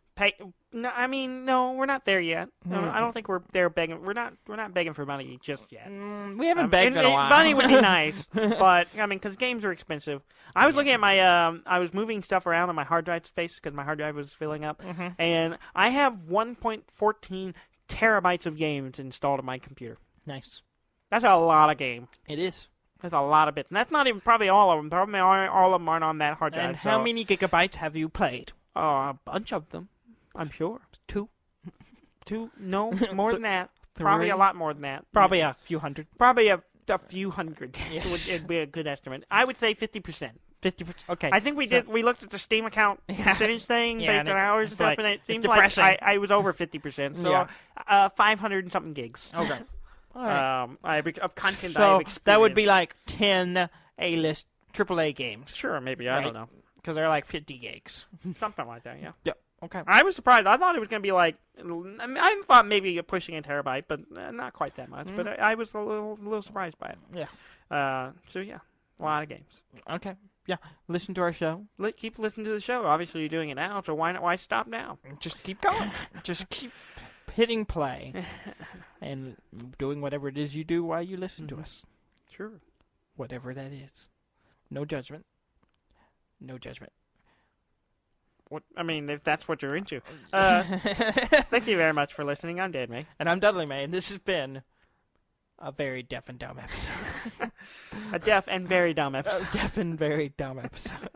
No, we're not there yet. I don't think we're there begging. We're not begging for money just yet. We haven't begged in a while. Money would be nice, but because games are expensive. I was looking at my. I was moving stuff around on my hard drive space because my hard drive was filling up, and I have 1.14 terabytes of games installed on my computer. Nice. That's a lot of games. It is. That's a lot of bits, and that's not even probably all of them. Probably all of them aren't on that hard drive. And how many gigabytes have you played? A bunch of them. I'm sure. 2? No, more than that. 3? Probably a lot more than that. Probably a few hundred. Probably a few hundred. Yes. It'd be a good estimate. I would say 50%. 50%. Okay. I think we did. We looked at the Steam account percentage thing based on hours and stuff, and it seems like I was over 50%. So 500 and something gigs. Okay. All right. Of content so I have experienced. That would be like 10 A-list AAA games. Sure, maybe. I don't know. Because they're like 50 gigs. Something like that, yeah. Yep. Okay. I was surprised. I thought it was going to be like... I thought maybe pushing a terabyte, but not quite that much. But I was a little surprised by it. Yeah. So, yeah. A lot of games. Okay. Yeah. Listen to our show. Keep listening to the show. Obviously, you're doing it now, so why stop now? Just keep going. Just keep hitting play. And doing whatever it is you do while you listen to us. Sure. Whatever that is. No judgment. No judgment. If that's what you're into. Thank you very much for listening. I'm Dan May. And I'm Dudley May, and this has been a very deaf and dumb episode. A deaf and very dumb episode. A deaf and very dumb episode.